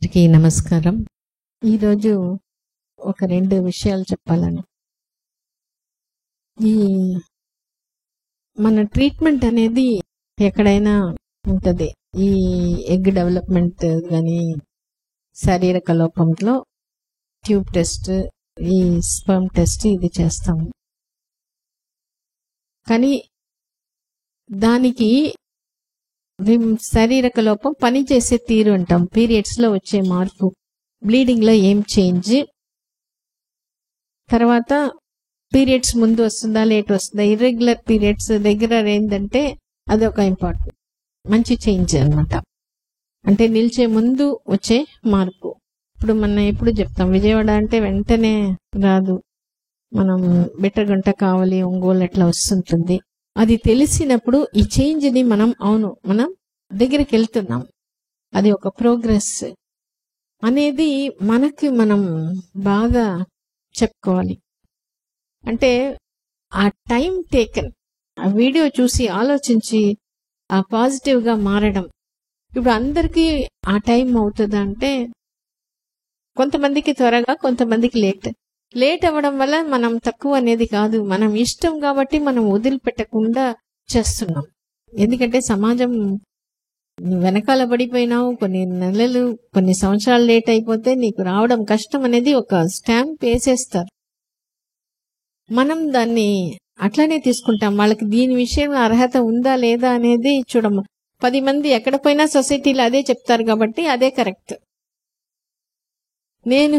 అందరికీ నమస్కారం. ఈరోజు ఒక 2 విషయాలు చెప్పాలని. ఈ మన ట్రీట్మెంట్ అనేది ఎక్కడైనా ఉంటుంది. ఈ ఎగ్ డెవలప్మెంట్ కానీ శారీరక లోపంలో ట్యూబ్ టెస్ట్, ఈ స్పర్మ్ టెస్ట్ ఇది చేస్తాము. కానీ దానికి శారీరక లోపం పనిచేసే తీరు అంటాం. పీరియడ్స్లో వచ్చే మార్పు, బ్లీడింగ్లో ఏం చేంజ్, తర్వాత పీరియడ్స్ ముందు వస్తుందా లేట్ వస్తుందా, ఇర్రెగ్యులర్ పీరియడ్స్ రెగ్యులర్ ఏంటంటే అదొక ఇంపార్టెంట్ మంచి చేంజ్ అనమాట. అంటే నిలిచే ముందు వచ్చే మార్పు. ఇప్పుడు మనం ఎప్పుడు చెప్తాం విజయవాడ అంటే వెంటనే రాదు, మనం బిట్టగుంట కావాలి, ఒంగోలు అట్లా వస్తుంటుంది. అది తెలిసినప్పుడు ఈ చేంజ్ని మనం దగ్గరికి వెళ్తున్నాం, అది ఒక ప్రోగ్రెస్ అనేది మనకి మనం బాగా చెప్పుకోవాలి. అంటే ఆ టైం టేకన్, ఆ వీడియో చూసి ఆలోచించి ఆ పాజిటివ్గా మారడం. ఇప్పుడు అందరికీ ఆ టైం అవుతుందా అంటే కొంతమందికి త్వరగా, కొంతమందికి లేట్ అవ్వడం వల్ల మనం తక్కువ అనేది కాదు, మనం ఇష్టం కాబట్టి మనం వదిలిపెట్టకుండా చేస్తున్నాం. ఎందుకంటే సమాజం వెనకాల పడిపోయినావు, కొన్ని నెలలు కొన్ని సంవత్సరాలు లేట్ అయిపోతే నీకు రావడం కష్టం అనేది ఒక స్టాంప్ వేసేస్తారు. మనం దాన్ని అట్లానే తీసుకుంటాం. వాళ్ళకి దీని విషయంలో అర్హత ఉందా లేదా అనేది చూడము. 10 మంది ఎక్కడ పోయినా సొసైటీలో అదే చెప్తారు కాబట్టి అదే కరెక్ట్. నేను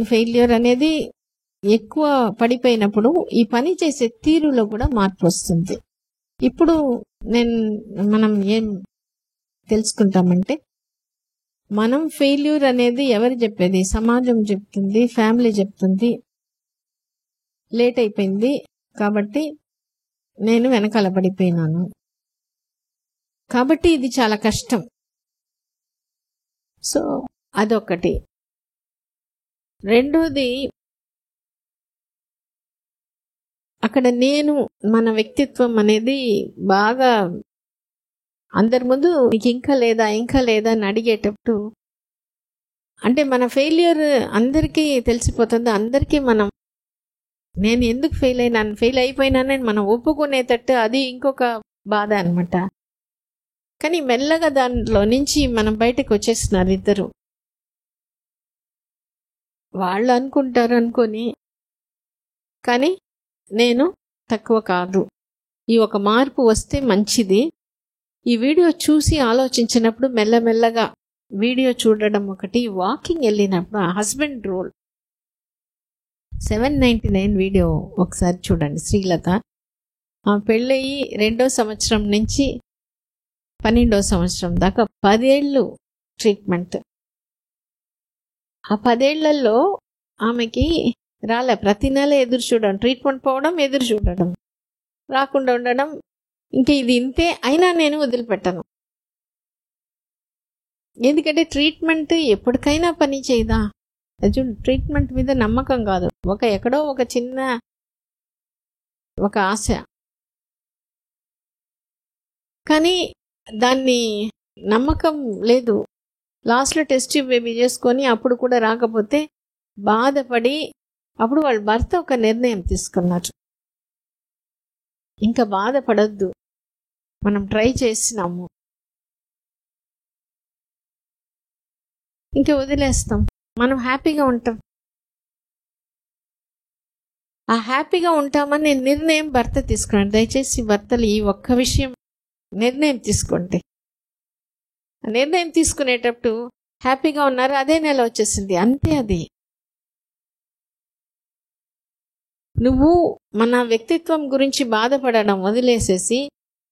ఫెయిల్యూర్ అనేది ఎక్కువ పడిపోయినప్పుడు ఈ పని చేసే తీరులో కూడా మార్పు వస్తుంది. ఇప్పుడు మనం ఏం తెలుసుకుంటామంటే, మనం ఫెయిల్యూర్ అనేది ఎవరు చెప్పేది? సమాజం చెప్తుంది, ఫ్యామిలీ చెప్తుంది. లేట్ అయిపోయింది కాబట్టి నేను వెనకాల పడిపోయినాను, కాబట్టి ఇది చాలా కష్టం. సో అదొకటి. రెండోది, అక్కడ మన వ్యక్తిత్వం అనేది బాగా అందరి ముందు నీకు ఇంకా లేదా అని అడిగేటప్పుడు, అంటే మన ఫెయిల్యూర్ అందరికీ తెలిసిపోతుంది. అందరికీ నేను ఎందుకు ఫెయిల్ అయిపోయినానని మనం ఒప్పుకునేటట్టు అది ఇంకొక బాధ అనమాట. కానీ మెల్లగా దానిలో నుంచి మనం బయటకు వచ్చేస్తున్నారు ఇద్దరు. వాళ్ళు అనుకొని కానీ నేను తక్కువ కాదు, ఈ ఒక మార్పు వస్తే మంచిది. ఈ వీడియో చూసి ఆలోచించినప్పుడు మెల్లమెల్లగా వీడియో చూడడం ఒకటి, వాకింగ్ వెళ్ళినప్పుడు ఆ హస్బెండ్ రోల్ 799 వీడియో ఒకసారి చూడండి. శ్రీలత ఆ పెళ్ళయి 2వ సంవత్సరం నుంచి 12వ సంవత్సరం దాకా 10 ఏళ్ళు ట్రీట్మెంట్. ఆ 10 ఏళ్లలో ఆమెకి రాలే. ప్రతి నెల ఎదురు చూడడం, ట్రీట్మెంట్ పోవడం, ఎదురు చూడడం, రాకుండా ఉండడం. ఇంకా ఇది ఇంతే అయినా నేను వదిలిపెట్టను. ఎందుకంటే ట్రీట్మెంట్ ఎప్పటికైనా పని చేయదా? ట్రీట్మెంట్ మీద నమ్మకం కాదు, ఎక్కడో ఒక చిన్న ఒక ఆశ. కానీ దాన్ని నమ్మకం లేదు. లాస్ట్లో టెస్ట్ బేబీ చేసుకొని అప్పుడు కూడా రాకపోతే బాధపడి, అప్పుడు వాళ్ళ భర్త ఒక నిర్ణయం తీసుకున్నారు, ఇంకా బాధపడద్దు, మనం ట్రై చేసినాము, ఇంకా వదిలేస్తాం, మనం హ్యాపీగా ఉంటాం. ఆ హ్యాపీగా ఉంటామని నిర్ణయం భర్త తీసుకున్నాడు. దయచేసి భర్తలు ఈ ఒక్క విషయం నిర్ణయం తీసుకోండి. నిర్ణయం తీసుకునేటప్పుడు హ్యాపీగా ఉన్నారు, అదే నెల వచ్చేసింది, అంతే. అది నువ్వు మన వ్యక్తిత్వం గురించి బాధపడడం వదిలేసేసి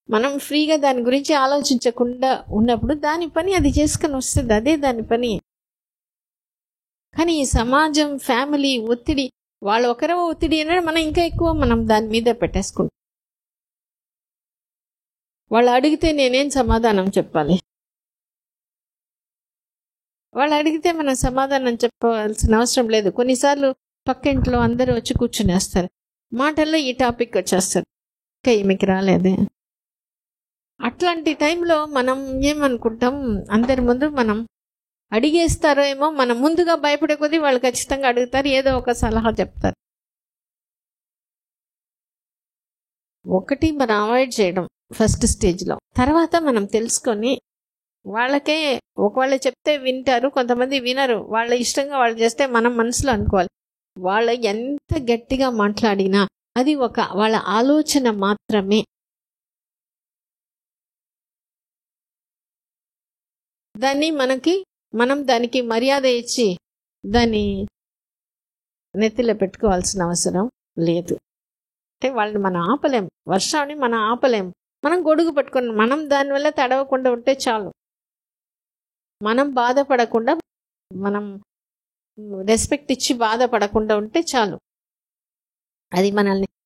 మనం ఫ్రీగా దాని గురించి ఆలోచించకుండా ఉన్నప్పుడు దాని పని అది చేసుకొని వస్తుంది, అదే దాని పని. కానీ ఈ సమాజం, ఫ్యామిలీ ఒత్తిడి, వాళ్ళు ఒకరో ఒత్తిడి అన్నాడు, మనం ఇంకా ఎక్కువ దాని మీద పెట్టేసుకుంటాం. వాళ్ళు అడిగితే నేనేం సమాధానం చెప్పాలి? వాళ్ళు అడిగితే మనం సమాధానం చెప్పవలసిన అవసరం లేదు. కొన్నిసార్లు పక్కింట్లో అందరూ వచ్చి కూర్చునేస్తారు, మాటల్లో ఈ టాపిక్ వచ్చేస్తారు, ఇంకా ఈమెకి రాలేదే. అట్లాంటి టైంలో మనం ఏమనుకుంటాం, అందరి ముందు మనం అడిగేస్తారో ఏమో, మనం ముందుగా భయపడే కొద్దీ వాళ్ళు ఖచ్చితంగా అడుగుతారు, ఏదో ఒక సలహా చెప్తారు. ఒకటి మనం అవాయిడ్ చేయడం ఫస్ట్ స్టేజ్లో. తర్వాత మనం తెలుసుకొని వాళ్ళకే ఒకవేళ చెప్తే వింటారు, కొంతమంది వినరు. వాళ్ళ ఇష్టంగా వాళ్ళు చేస్తే మనం మనసులో అనుకోవాలి, వాళ్ళు ఎంత గట్టిగా మాట్లాడినా అది ఒక వాళ్ళ ఆలోచన మాత్రమే. దాన్ని మనం దానికి మర్యాద ఇచ్చి దాన్ని నెత్తిలో పెట్టుకోవాల్సిన అవసరం లేదు. అంటే వాళ్ళని మనం ఆపలేం, వర్షాన్ని మనం ఆపలేం. మనం గొడుగు పట్టుకుని మనం దానివల్ల తడవకుండా ఉంటే చాలు. మనం బాధపడకుండా, మనం రెస్పెక్ట్ ఇచ్చి బాధపడకుండా ఉంటే చాలు.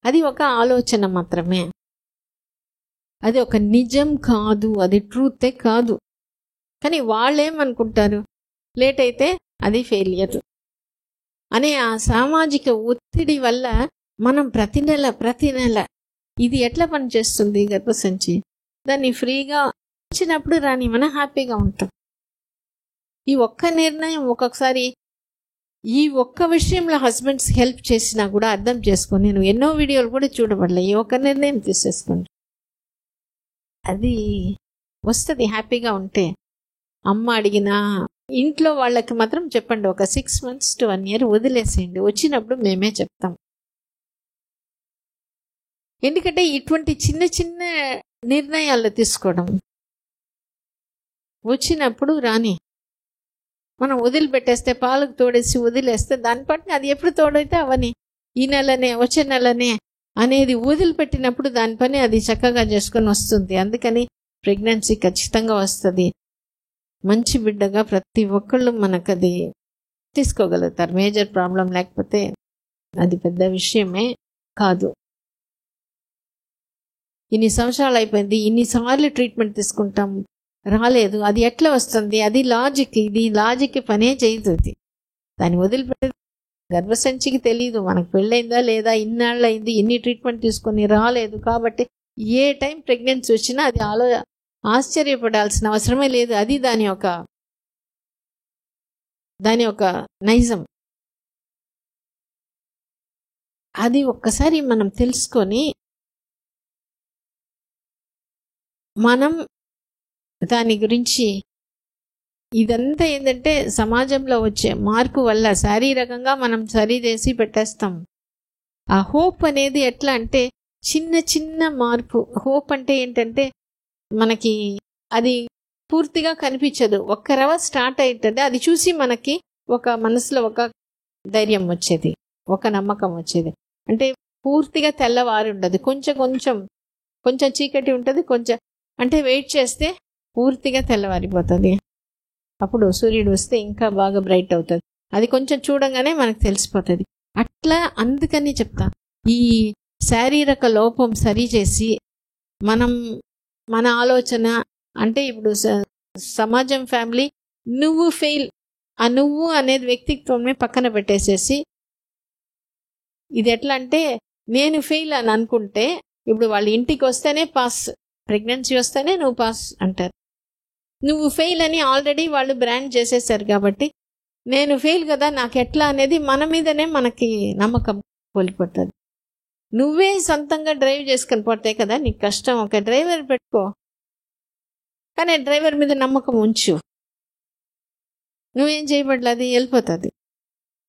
అది ఒక ఆలోచన మాత్రమే, అది ఒక నిజం కాదు, అది ట్రూతే కాదు. కానీ వాళ్ళేమనుకుంటారు, లేట్ అయితే అది ఫెయిలియర్ అనే ఆ సామాజిక ఒత్తిడి వల్ల మనం ప్రతి నెల ఇది ఎట్లా పనిచేస్తుంది గర్భసంచి, దాన్ని ఫ్రీగా వచ్చినప్పుడు రాని మనం హ్యాపీగా ఉంటాం. ఈ ఒక్క నిర్ణయం ఒక్కొక్కసారి ఈ ఒక్క విషయంలో హస్బెండ్స్ హెల్ప్ చేసినా కూడా అర్థం చేసుకొని, నేను ఎన్నో వీడియోలు కూడా చూడబడలే, ఈ ఒక్క నిర్ణయం తీసేసుకోండి, అది వస్తుంది. హ్యాపీగా ఉంటే అమ్మ అడిగినా ఇంట్లో వాళ్ళకి మాత్రం చెప్పండి, ఒక 6 months to 1 year వదిలేసేయండి, వచ్చినప్పుడు మేమే చెప్తాం. ఎందుకంటే ఇటువంటి చిన్న చిన్న నిర్ణయాలు తీసుకోవడం వచ్చినప్పుడు రాని మనం వదిలిపెట్టేస్తే, పాలకు తోడేసి వదిలేస్తే దాని పట్ల అది ఎప్పుడు తోడైతే అవని, ఈ నెలనే వచ్చే నెలనే అనేది వదిలిపెట్టినప్పుడు దాని పని అది చక్కగా చేసుకొని వస్తుంది. అందుకని ప్రెగ్నెన్సీ ఖచ్చితంగా వస్తుంది. మంచి బిడ్డగా ప్రతి ఒక్కళ్ళు మనకు అది తీసుకోగలుగుతారు. మేజర్ ప్రాబ్లం లేకపోతే అది పెద్ద విషయమే కాదు. ఇన్ని సంవత్సరాలు అయిపోయింది, ఇన్నిసార్లు ట్రీట్మెంట్ తీసుకుంటాం, రాలేదు, అది ఎట్లా వస్తుంది? అది లాజిక్, ఇది లాజిక్ పనే చేయదు. దాన్ని వదిలిపెట్టే గర్భసంచికి తెలియదు మనకు పెళ్ళైందా లేదా, ఇన్నాళ్ళు అయింది, ఇన్ని ట్రీట్మెంట్ తీసుకొని రాలేదు. కాబట్టి ఏ టైం ప్రెగ్నెన్సీ వచ్చినా అది ఆశ్చర్యపడాల్సిన అవసరమే లేదు. అది దాని ఒక నైజం. అది ఒక్కసారి మనం తెలుసుకొని మనం దాని గురించి, ఇదంతా ఏంటంటే సమాజంలో వచ్చే మార్పు వల్ల శారీరకంగా మనం సరిచేసి పెట్టేస్తాం. ఆ హోప్ అనేది ఎట్లా అంటే చిన్న చిన్న మార్పు. హోప్ అంటే ఏంటంటే మనకి అది పూర్తిగా కనిపించదు, ఒక్క రవ స్టార్ట్ అవుతుంది, అది చూసి మనకి ఒక మనసులో ఒక ధైర్యం వచ్చేది, ఒక నమ్మకం వచ్చేది. అంటే పూర్తిగా తెల్లవారి ఉండదు, కొంచెం చీకటి ఉంటుంది, కొంచెం అంటే వెయిట్ చేస్తే పూర్తిగా తెల్లవారిపోతుంది. అప్పుడు సూర్యుడు వస్తే ఇంకా బాగా బ్రైట్ అవుతుంది, అది కొంచెం చూడంగానే మనకు తెలిసిపోతుంది. అట్లా అందుకని చెప్తా, ఈ శారీరక లోపం సరిచేసి మన ఆలోచన అంటే ఇప్పుడు సమాజం, ఫ్యామిలీ, నువ్వు ఫెయిల్, ఆ నువ్వు అనేది వ్యక్తిత్వమే పక్కన పెట్టేసేసి, ఇది ఎట్లా అంటే నేను ఫెయిల్ అని అనుకుంటే, ఇప్పుడు వాళ్ళ ఇంటికి వస్తేనే పాస్, ప్రెగ్నెన్సీ వస్తేనే నువ్వు పాస్ అంటారు. నువ్వు ఫెయిల్ అని ఆల్రెడీ వాళ్ళు బ్రాండ్ చేసేసారు. కాబట్టి నేను ఫెయిల్ కదా, నాకు ఎట్లా అనేది మన మీదనే మనకి నమ్మకం కోల్పోతుంది. నువ్వే సొంతంగా డ్రైవ్ చేసుకొని పోతే కదా నీకు కష్టం. ఒక డ్రైవర్ పెట్టుకో, కానీ డ్రైవర్ మీద నమ్మకం ఉంచు, నువ్వేం చేయబడలేదు, అది వెళ్ళిపోతుంది,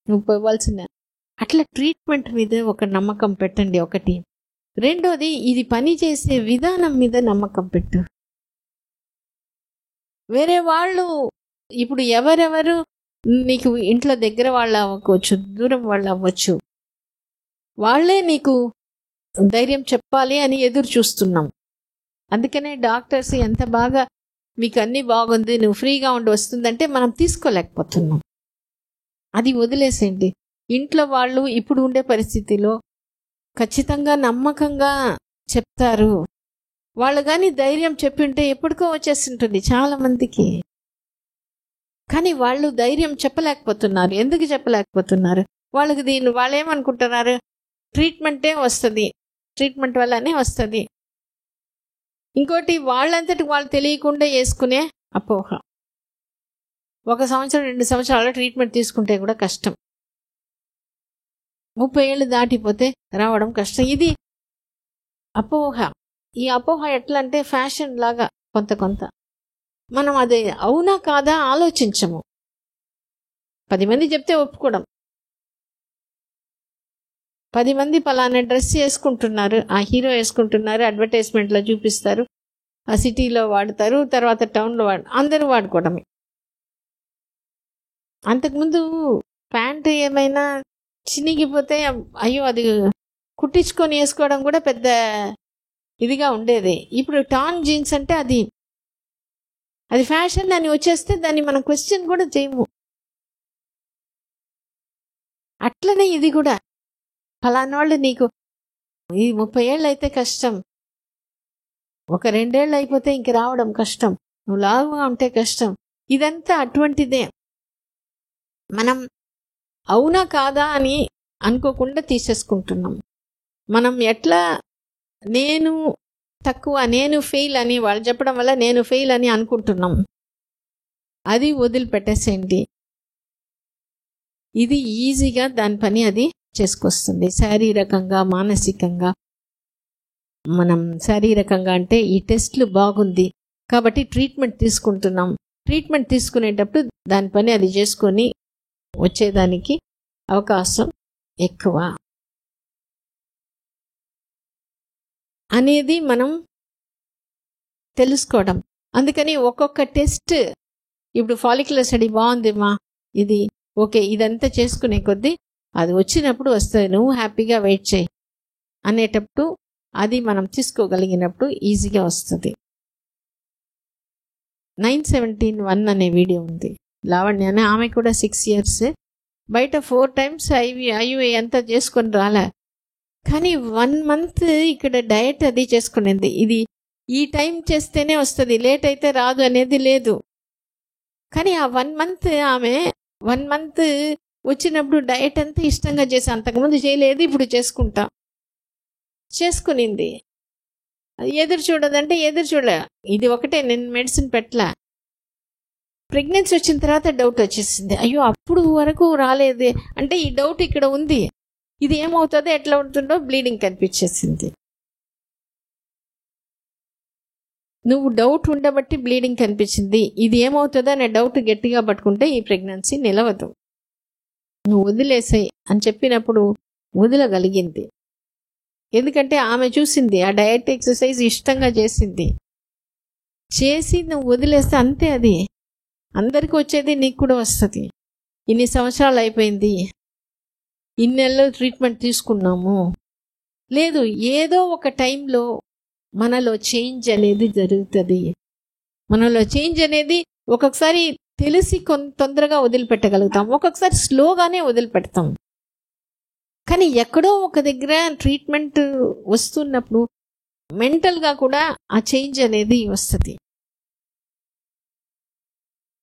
నువ్వు పోవాల్సిన. అట్లా ట్రీట్మెంట్ మీద ఒక నమ్మకం పెట్టండి, ఒకటి. రెండోది, ఇది పని చేసే విధానం మీద నమ్మకం పెట్టు. వేరే వాళ్ళు ఇప్పుడు ఎవరెవరు నీకు ఇంట్లో దగ్గర వాళ్ళు అవ్వచ్చు, దూరం వాళ్ళు అవ్వచ్చు, వాళ్ళే నీకు ధైర్యం చెప్పాలి అని ఎదురు చూస్తున్నాం. అందుకనే డాక్టర్స్ ఎంత బాగా మీకు అన్నీ బాగుంది, నువ్వు ఫ్రీగా ఉండి వస్తుందంటే మనం తీసుకోలేకపోతున్నాం. అది వదిలేసేయండి. ఇంట్లో వాళ్ళు ఇప్పుడు ఉండే పరిస్థితిలో ఖచ్చితంగా నమ్మకంగా చెప్తారు. వాళ్ళు కానీ ధైర్యం చెప్పింటే ఎప్పటికో వచ్చేస్తుంటుంది చాలా మందికి. కానీ వాళ్ళు ధైర్యం చెప్పలేకపోతున్నారు. ఎందుకు చెప్పలేకపోతున్నారు? వాళ్ళు ఏమనుకుంటున్నారు, ట్రీట్మెంటే వస్తుంది, ట్రీట్మెంట్ వల్లనే వస్తుంది. ఇంకోటి, వాళ్ళంతటి వాళ్ళు తెలియకుండా వేసుకునే అపోహ. 1 సంవత్సరం 2 సంవత్సరాల ట్రీట్మెంట్ తీసుకుంటే కూడా కష్టం. 30 ఏళ్ళు దాటిపోతే రావడం కష్టం. ఇది అపోహ. ఈ అపోహ ఎట్లా అంటే ఫ్యాషన్ లాగా కొంత మనం అది అవునా కాదా ఆలోచించము. 10 మంది చెప్తే ఒప్పుకోవడం. 10 మంది పలానా డ్రెస్ వేసుకుంటున్నారు, ఆ హీరో వేసుకుంటున్నారు, అడ్వర్టైజ్మెంట్లో చూపిస్తారు, ఆ సిటీలో వాడతారు, తర్వాత టౌన్లో అందరూ వాడుకోవడమే. అంతకుముందు ప్యాంటు ఏమైనా చినిగిపోతే అయ్యో అది కుట్టించుకొని వేసుకోవడం కూడా పెద్ద ఇదిగా ఉండేది. ఇప్పుడు టాన్ జీన్స్ అంటే అది ఫ్యాషన్ అని వచ్చేస్తే దాన్ని మనం క్వశ్చన్ కూడా చేయము. అట్లనే ఇది కూడా ఫలానా వాళ్ళు నీకు ఈ 30 ఏళ్ళు అయితే కష్టం, ఒక 2 ఏళ్ళు అయిపోతే ఇంక రావడం కష్టం, నువ్వు లావుగా ఉంటే కష్టం. ఇదంతా అటువంటిదే. మనం అవునా కాదా అని అనుకోకుండా తీసేసుకుంటున్నాం. మనం ఎట్లా నేను తక్కువ, నేను ఫెయిల్ అని వాళ్ళు చెప్పడం వల్ల నేను ఫెయిల్ అని అనుకుంటున్నాం. అది వదిలిపెట్టేసేయండి. ఇది ఈజీగా దాని పని అది చేసుకొస్తుంది. శారీరకంగా మానసికంగా. మనం శారీరకంగా అంటే ఈ టెస్ట్లు బాగుంది కాబట్టి ట్రీట్మెంట్ తీసుకుంటున్నాం. ట్రీట్మెంట్ తీసుకునేటప్పుడు దాని పని అది చేసుకొని వచ్చేదానికి అవకాశం ఎక్కువ అనేది మనం తెలుసుకోవడం. అందుకని ఒక్కొక్క టెస్ట్, ఇప్పుడు ఫాలిక్యులర్ స్టడీ బాగుందిమా, ఇది ఓకే, ఇదంతా చేసుకునే కొద్దీ అది వచ్చినప్పుడు వస్తుంది, నువ్వు హ్యాపీగా వెయిట్ చేయి అనేటప్పుడు అది మనం తీసుకోగలిగినప్పుడు ఈజీగా వస్తుంది. 917 అనే వీడియో ఉంది, లావణ్య అని. ఆమె కూడా 6 years బయట 4 times ఐయుఏ అంతా చేసుకొని రాలే, కానీ 1 month ఇక్కడ డయట్ అది చేసుకునేది. ఇది ఈ టైం చేస్తేనే వస్తుంది, లేట్ అయితే రాదు అనేది లేదు. కానీ ఆ 1 month ఆమె 1 month వచ్చినప్పుడు డయట్ అంతా ఇష్టంగా చేసి, అంతకుముందు చేయలేదు, ఇప్పుడు చేసుకునింది. ఎదురు చూడదంటే ఎదురు చూడలే. ఇది ఒకటే, నేను మెడిసిన్ పెట్టలే. ప్రెగ్నెన్సీ వచ్చిన తర్వాత డౌట్ వచ్చేసింది, అయ్యో అప్పుడు వరకు రాలేదే అంటే ఈ డౌట్ ఇక్కడ ఉంది, ఇది ఏమవుతుందో ఎట్లా ఉంటుందో బ్లీడింగ్ కనిపించేసింది. నువ్వు డౌట్ ఉండబట్టి బ్లీడింగ్ కనిపించింది, ఇది ఏమవుతుందో అనే డౌట్ గట్టిగా పట్టుకుంటే ఈ ప్రెగ్నెన్సీ నిలవదు. నువ్వు వదిలేసాయి అని చెప్పినప్పుడు వదలగలిగింది. ఎందుకంటే ఆమె చూసింది, ఆ డయట్ ఎక్సర్సైజ్ ఇష్టంగా చేసి నువ్వు వదిలేస్తే అంతే. అది అందరికీ వచ్చేది నీకు కూడా వస్తుంది. ఇన్ని సంవత్సరాలు అయిపోయింది, ఇన్నేళ్ళు ట్రీట్మెంట్ తీసుకున్నాము, లేదు ఏదో ఒక టైంలో మనలో చేంజ్ అనేది జరుగుతుంది. మనలో చేంజ్ అనేది ఒక్కొక్కసారి తెలిసి తొందరగా వదిలిపెట్టగలుగుతాం, ఒక్కొక్కసారి స్లోగానే వదిలిపెడతాం. కానీ ఎక్కడో ఒక దగ్గర ట్రీట్మెంట్ వస్తున్నప్పుడు మెంటల్గా కూడా ఆ చేంజ్ అనేది వస్తుంది.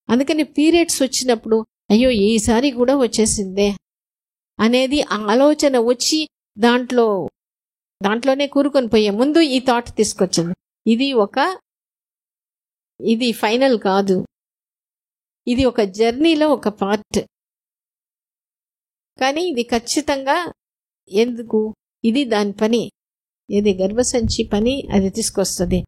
అందుకని పీరియడ్స్ వచ్చినప్పుడు అయ్యో ఈసారి కూడా వచ్చేసిందే అనేది ఆలోచన వచ్చి దాంట్లోనే కూరుకొని పోయే ముందు ఈ థాట్ తీసుకొచ్చింది, ఇది ఫైనల్ కాదు, ఇది ఒక జర్నీలో ఒక పార్ట్. కానీ ఇది ఖచ్చితంగా ఎందుకు, ఇది దాని పని, ఇది గర్భసంచి పని, అది తీసుకొస్తుంది.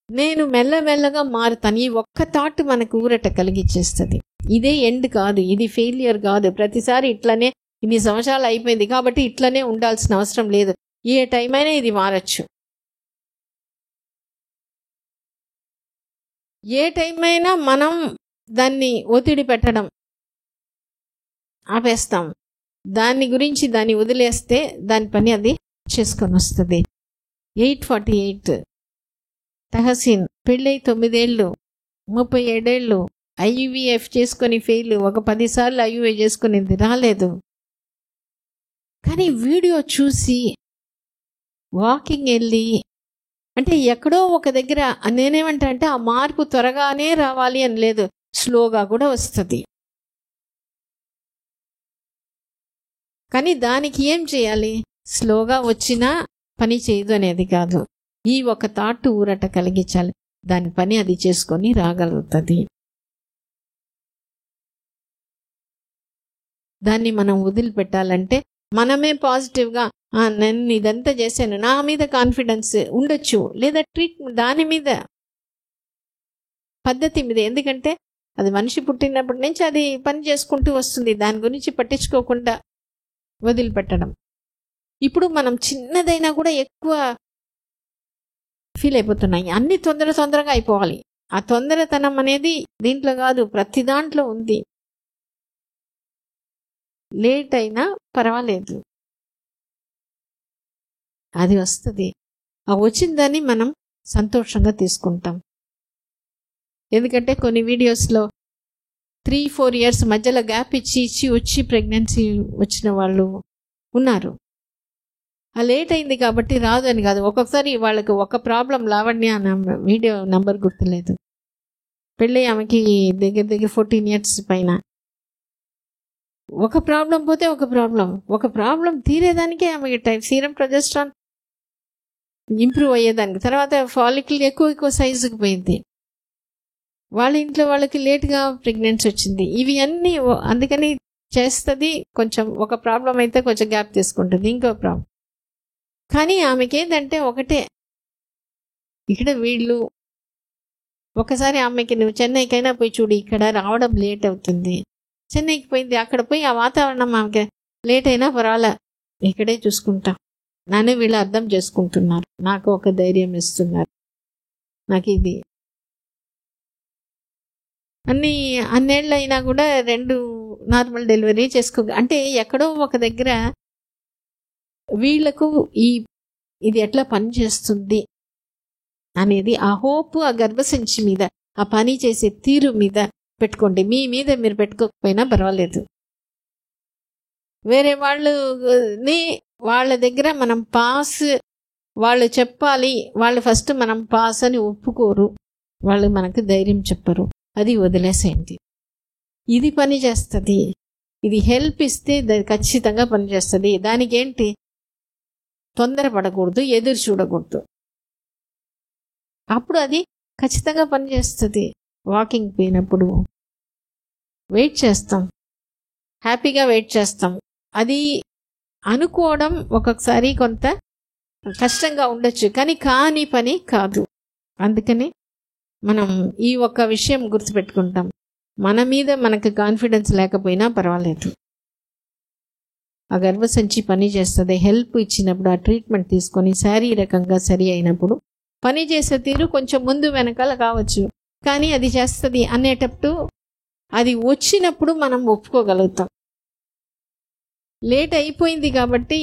నేను మెల్లమెల్లగా మారుతాను. ఈ ఒక్క థాట్ మనకు ఊరట కలిగించేస్తుంది. ఇదే ఎండ్ కాదు, ఇది ఫెయిలియర్ కాదు. ప్రతిసారి ఇట్లనే ఇన్ని సంవత్సరాలు అయిపోయింది కాబట్టి ఇట్లనే ఉండాల్సిన అవసరం లేదు, ఏ టైం అయినా ఇది మారచ్చు. ఏ టైం అయినా మనం దాన్ని ఒత్తిడి పెట్టడం ఆపేస్తాం. దాన్ని వదిలేస్తే దాని పని అది చేసుకొని వస్తుంది. 848 తహసీన్ పెళ్ళై 9 ఏళ్ళు 37 ఏళ్ళు ఐవీఎఫ్ చేసుకొని ఫెయిల్, ఒక 10 సార్లు ఐయుఏ చేసుకునేది రాలేదు. కానీ వీడియో చూసి వాకింగ్ వెళ్ళి, అంటే ఎక్కడో ఒక దగ్గర నేనేమంటా అంటే ఆ మార్పు త్వరగానే రావాలి అని లేదు, స్లోగా కూడా వస్తుంది. కానీ దానికి ఏం చేయాలి, స్లోగా వచ్చినా పని చేయదు అనేది కాదు, ఈ ఒక థాట్ ఊరట కలిగించాలి, దాని పని అది చేసుకొని రాగలుగుతుంది. దాన్ని మనం వదిలిపెట్టాలంటే మనమే పాజిటివ్గా నేను ఇదంతా చేశాను, నా మీద కాన్ఫిడెన్స్ ఉండొచ్చు, లేదా ట్రీట్మెంట్ దాని మీద పద్ధతి మీద. ఎందుకంటే అది మనిషి పుట్టినప్పటి నుంచి అది పని చేసుకుంటూ వస్తుంది, దాని గురించి పట్టించుకోకుండా వదిలిపెట్టడం. ఇప్పుడు మనం చిన్నదైనా కూడా ఎక్కువ ఫీల్ అయిపోతున్నాయి, అన్ని తొందరగా అయిపోవాలి. ఆ తొందరతనం అనేది దీంట్లో కాదు, ప్రతి దాంట్లో ఉంది. లేట్ అయినా పర్వాలేదు, అది వస్తుంది. ఆ వచ్చిందని మనం సంతోషంగా తీసుకుంటాం. ఎందుకంటే కొన్ని వీడియోస్లో 3-4 years మధ్యలో గ్యాప్ ఇచ్చి వచ్చి ప్రెగ్నెన్సీ వచ్చిన వాళ్ళు ఉన్నారు. ఆ లేట్ అయింది కాబట్టి రాదు అని కాదు. ఒక్కొక్కసారి వాళ్ళకి ఒక ప్రాబ్లం, లావణ్య వీడియో నంబర్ గుర్తులేదు, పెళ్ళి ఆమెకి దగ్గర 14 years పైన. ఒక ప్రాబ్లం పోతే ఒక ప్రాబ్లం తీరేదానికే ఆమెకి టైం, సీరం ప్రొజెస్ట్రాన్ ఇంప్రూవ్ అయ్యేదానికి, తర్వాత ఫాలికల్ ఎక్కువ సైజుకి పోయింది. వాళ్ళ ఇంట్లో వాళ్ళకి లేట్గా ప్రెగ్నెన్సీ వచ్చింది. ఇవి అన్నీ అందుకని చేస్తుంది. కొంచెం ఒక ప్రాబ్లం అయితే కొంచెం గ్యాప్ తీసుకుంటుంది, ఇంకో ప్రాబ్లం. కానీ ఆమెకి ఏంటంటే ఒకటే, ఇక్కడ వీళ్ళు ఒకసారి ఆమెకి నువ్వు చెన్నైకైనా పోయి చూడు, ఇక్కడ రావడం లేట్ అవుతుంది. చెన్నైకి పోయింది, అక్కడ పోయి ఆ వాతావరణం ఆమెకి లేట్ అయినా పర్వాలే, ఇక్కడే చూసుకుంటా, నన్ను వీళ్ళు అర్థం చేసుకుంటున్నారు, నాకు ఒక ధైర్యం ఇస్తున్నారు. నాకు ఇది అన్నేళ్ళు అయినా కూడా 2 నార్మల్ డెలివరీ అంటే ఎక్కడో ఒక దగ్గర వీళ్లకు ఇది ఎట్లా పనిచేస్తుంది అనేది ఆ హోప్, ఆ గర్భసంచి మీద, ఆ పని చేసే తీరు మీద పెట్టుకోండి. మీ మీద మీరు పెట్టుకోకపోయినా పర్వాలేదు. వేరే వాళ్ళ దగ్గర మనం పాస్, వాళ్ళు చెప్పాలి, వాళ్ళు ఫస్ట్ మనం పాస్ అని ఒప్పుకోరు, వాళ్ళు మనకు ధైర్యం చెప్పరు, అది వదిలేసేయండి. ఇది పని చేస్తుంది, ఇది హెల్ప్ ఇస్తే ఖచ్చితంగా పనిచేస్తుంది. దానికి ఏంటి, తొందరపడకూడదు, ఎదురు చూడకూడదు, అప్పుడు అది ఖచ్చితంగా పనిచేస్తుంది. వాకింగ్ పోయినప్పుడు వెయిట్ చేస్తాం, హ్యాపీగా వెయిట్ చేస్తాం. అది అనుకోవడం ఒక్కొక్కసారి కొంత కష్టంగా ఉండొచ్చు, కానీ కాని పని కాదు. అందుకని మనం ఈ ఒక్క విషయం గుర్తుపెట్టుకుంటాం, మన మీద మనకు కాన్ఫిడెన్స్ లేకపోయినా పర్వాలేదు, ఆ గర్భసంచి పని చేస్తుంది. హెల్ప్ ఇచ్చినప్పుడు, ఆ ట్రీట్మెంట్ తీసుకొని శారీరకంగా సరి అయినప్పుడు పని చేసే తీరు కొంచెం ముందు వెనకాల కావచ్చు, కానీ అది చేస్తుంది అనేటప్పుడు, అది వచ్చినప్పుడు మనం ఒప్పుకోగలుగుతాం. లేట్ అయిపోయింది కాబట్టి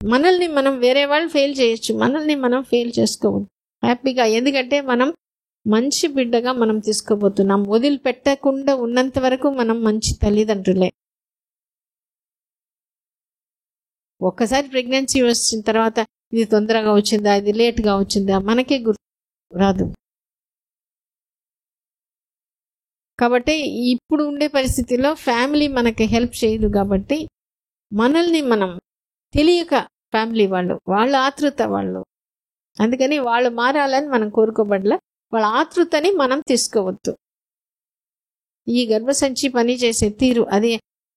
మనల్ని మనం, వేరే వాళ్ళు ఫెయిల్ చేయొచ్చు, మనల్ని మనం ఫెయిల్ చేసుకోవద్దు హ్యాపీగా. ఎందుకంటే మనం మంచి బిడ్డగా మనం తీసుకోబోతున్నాం. వదిలిపెట్టకుండా ఉన్నంత వరకు మనం మంచి తల్లిదండ్రులే. ఒక్కసారి ప్రెగ్నెన్సీ వచ్చిన తర్వాత ఇది తొందరగా వచ్చిందా, ఇది లేట్గా వచ్చిందా, మనకే గుర్తు రాదు. కాబట్టి ఇప్పుడు ఉండే పరిస్థితిలో ఫ్యామిలీ మనకి హెల్ప్ చేయదు. కాబట్టి మనల్ని మనం తెలియక, ఫ్యామిలీ వాళ్ళ ఆతృత వాళ్ళు, అందుకని వాళ్ళు మారాలని మనం కోరుకోబడలే, వాళ్ళ ఆతృతని మనం తీసుకోవద్దు. ఈ గర్భసంచి పని చేసే తీరు, అది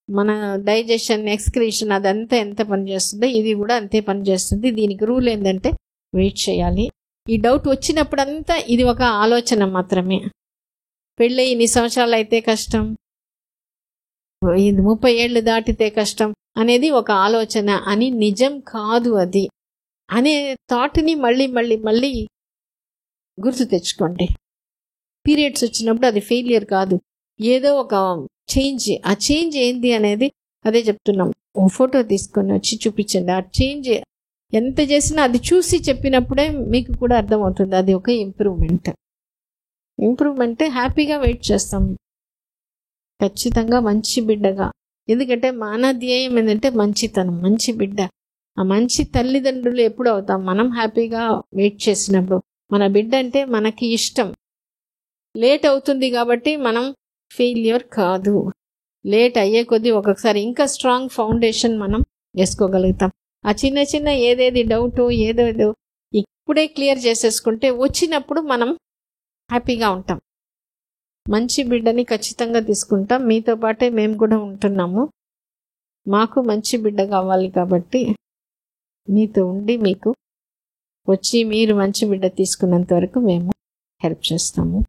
మన డైజెషన్, ఎక్స్క్రీషన్ అదంతా ఎంత పనిచేస్తుందో ఇది కూడా అంతే పనిచేస్తుంది. దీనికి రూల్ ఏంటంటే వెయిట్ చేయాలి. ఈ డౌట్ వచ్చినప్పుడంతా ఇది ఒక ఆలోచన మాత్రమే. పెళ్ళి ఇన్ని సంవత్సరాలు అయితే కష్టం, 30 ఏళ్ళు దాటితే కష్టం అనేది ఒక ఆలోచన అని, నిజం కాదు అది అనే థాట్ని మళ్ళీ గుర్తు తెచ్చుకోండి. పీరియడ్స్ వచ్చినప్పుడు అది ఫెయిలియర్ కాదు, ఏదో ఒక చేంజ్. ఆ చేంజ్ ఏంది అనేది అదే చెప్తున్నాం. ఫోటో తీసుకొని వచ్చి చూపించండి. ఆ చేంజ్ ఎంత చేసినా అది చూసి చెప్పినప్పుడే మీకు కూడా అర్థమవుతుంది, అది ఒక ఇంప్రూవ్మెంట్. హ్యాపీగా వెయిట్ చేస్తాం ఖచ్చితంగా మంచి బిడ్డగా. ఎందుకంటే మన ధ్యేయం ఏంటంటే మంచితనం, మంచి బిడ్డ. ఆ మంచి తల్లిదండ్రులు ఎప్పుడు అవుతాం, మనం హ్యాపీగా వెయిట్ చేసినప్పుడు. మన బిడ్డ అంటే మనకి ఇష్టం. లేట్ అవుతుంది కాబట్టి మనం ఫెయిల్యూర్ కాదు. లేట్ అయ్యే కొద్దీ ఒక్కొక్కసారి ఇంకా స్ట్రాంగ్ ఫౌండేషన్ మనం వేసుకోగలుగుతాం. ఆ చిన్న ఏదేది డౌట్ ఏదేదో ఇప్పుడే క్లియర్ చేసేసుకుంటే వచ్చినప్పుడు మనం హ్యాపీగా ఉంటాం. మంచి బిడ్డని ఖచ్చితంగా తీసుకుంటాం. మీతో పాటే మేము కూడా ఉంటున్నాము. మాకు మంచి బిడ్డ కావాలి కాబట్టి మీతో ఉండి మీకు వచ్చి మీరు మంచి బిడ్డ తీసుకున్నంత వరకు మేము హెల్ప్ చేస్తాము.